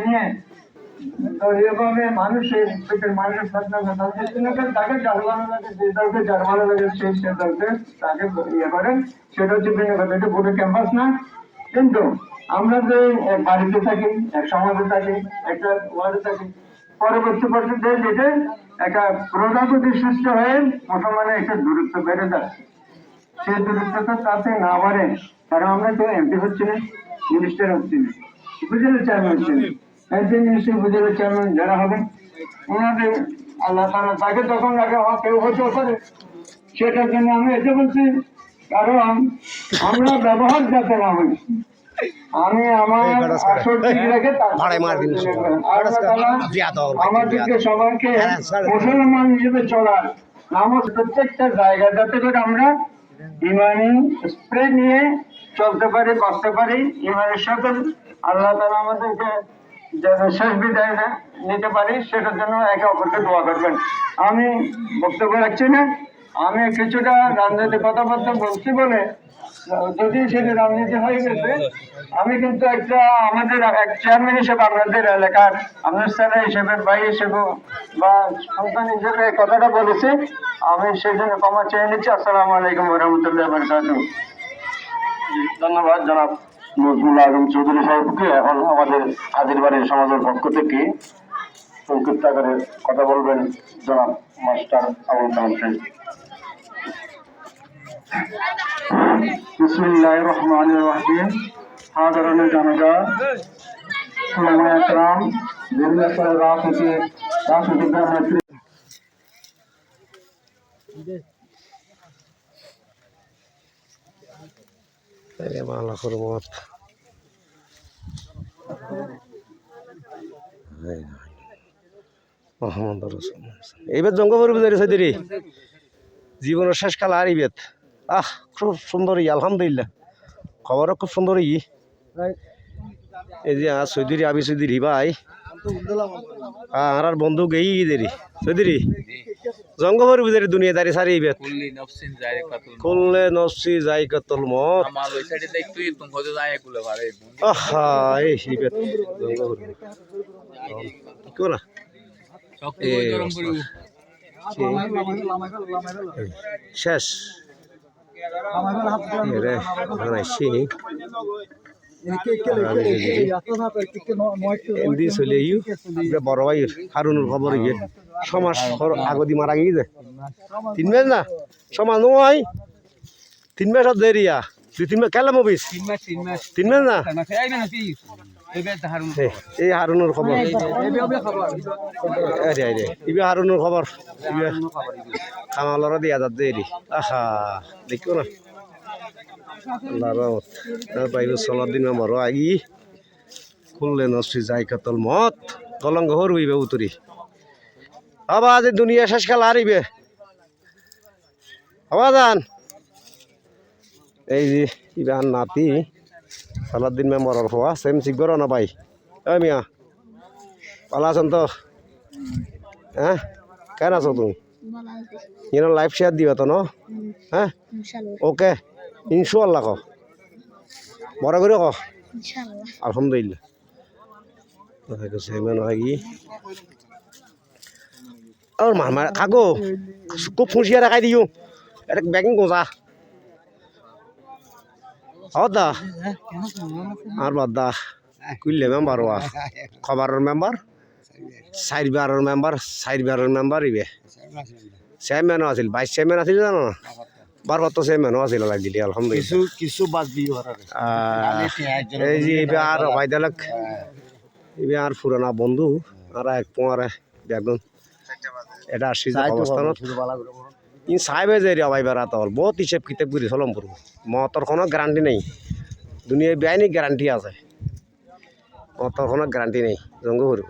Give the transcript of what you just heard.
নিয়ে তো এভাবে মানুষের তাকে যার ভালো লাগে যে দলকে যার ভালো লাগে সে দলকে তাকে ইয়ে করেন, সেটা হচ্ছে মেন কথা। এটা পুরো ক্যাম্পাস না, কিন্তু আমরা যে বাড়িতে থাকি, এক সমাজে থাকি, একটা ওয়ার্ডে থাকি, পরবর্তী পর্যায়ে যেটা একটা প্রজাপতি সৃষ্টি হয়ে মুসলমানের একটা দূরত্ব বেড়ে যাচ্ছে। সেই দূরত্বটা তাতে না বাড়ে, কারণ আমরা কেউ এমপি হচ্ছি না, মিনিস্টার হচ্ছি না, উপজেলা চেয়ারম্যান হচ্ছি না, এমপি মিনিস্টার উপজেলা চেয়ারম্যান যারা হবেন ওনাদের আল্লাহ তাআলা তাকে তখন রাখা কেউ হতে পারে। সেটার জন্য আমি এটা বলছি, কারণ আমরা ব্যবহার যাতে না হই, আমি আমার আসল ঠিক রেখে আমাদেরকে সবাইকে মুসলমান হিসেবে চলার নামাজ প্রত্যেকটা জায়গা যাতে করে আমরা ইমানি স্প্রে নিয়ে চলতে পারি, বাঁচতে পারি ইমানের সাথে। আল্লাহ তাআলা আমাদেরকে যেন শেষ বিদায় নিতে পারি, সেটার জন্য একে অপরকে দোয়া করবেন। আমি বক্তব্য রাখছি না, আমি কিছুটা রাজনৈতিক কথাবার্তা বলছি বলে, যদি সেটা রাজনীতি হয়ে গেছে, আমি কিন্তু একটা আমাদের এক চেয়ারম্যান হিসেবে আপনাদের এলাকার আপনার ছেলে হিসেবে, ভাই হিসেবে বা সন্তান হিসেবে কথাটা বলেছি, আমি সেই জন্য ক্ষমা চেয়ে নিচ্ছি। আসসালামু আলাইকুম ওয়া রাহমাতুল্লাহি ওয়া বারাকাতুহু। ধন্যবাদ জনাব নজরুল আলম চৌধুরী সাহেবকে। এখন আমাদের হাজির বাড়ির সমাজের পক্ষ থেকে সংক্ষিপ্ত আকারে কথা বলবেন জনাব মাস্টার আবুল কালাম সাহেব। বিসমিল্লাহির রহমানির রহিম। হাজারানে জানাজা, উলামায়ে একরাম, বিভিন্ন স্তরের রাজনৈতিক নেতৃত্ব, এইবার জঙ্গল চৌধুরী জীবনের শেষকাল আর ইবেত খুব সুন্দর, আলহামদুলিল্লাহ খবরও খুব সুন্দর। এই যে চৌধুরী আবি চৌধুরী ভাই আর বন্ধু গেই দেরি চৌধুরী জঙ্গল বুঝে দুনিয়াদারি সারি ইবেত খুললে নফসি যাই কতল মত না শেষ বড় ভাই হারুনুর খবর গিয়ে সমাজ আগদি মারা গিয়ে 3 মাস না সমাজ নয় 3 মাস দেরিয়া 2-3 মাস খেলা মুভিস 3 মাস না এই হারুনুর খবর ইবে হারুনুর খবর খামালরা দিয়া যাত দেরি আহা দেখো না বাইরে 16 দিন আমার আগি খুললে নষ্ট যাই কতল মত কলঙ্গ হরইবে উতরি আবার আজ দুনিয়া শেষ কাল হারিবে আবাজান এই যে ইবান নাতি 16 দিন মেমোর হওয়া সেম শিখবর না ভাই ওই মিয়া ভালো আছেন তো? হ্যাঁ কেন আছো তুমি? লাইভ শেয়ার দিবা তো না? হ্যাঁ ওকে ইনশাআল্লাহ ক বড় করে ক আলহামদুলিল্লাহ আর মামা খাগো খুব ফুঁসিয়া রাখাই দিও এটা ব্যাগিং গোজা দা আর বাদ দা কুইলে মেম্বার ওয়া খবরের মেম্বার 4 মেম্বার ইবে চেয়ারম্যানও আছিল, ভাইস চেয়ারম্যান আছিল জানো না? 12 চেয়ারম্যানও আছিল লাগিলি আলহামদুলিল্লাহ কিছু বাদ দিও এই যে এবার আর ভাইদালক এবার আর পুরানা বন্ধু আর এক পরে বেগুন এটা আসছি অবস্থানত সাহেবে যে রে ভাই বেড়াতে হল বহুত হিসেব কিতাব করে চলম পড়ব মতর কোনো গ্যারান্টি নেই, দুনিয়ায় বেআইনি গ্যারান্টি আছে, মতর কোনো গ্যারান্টি নেই জঙ্গ করব।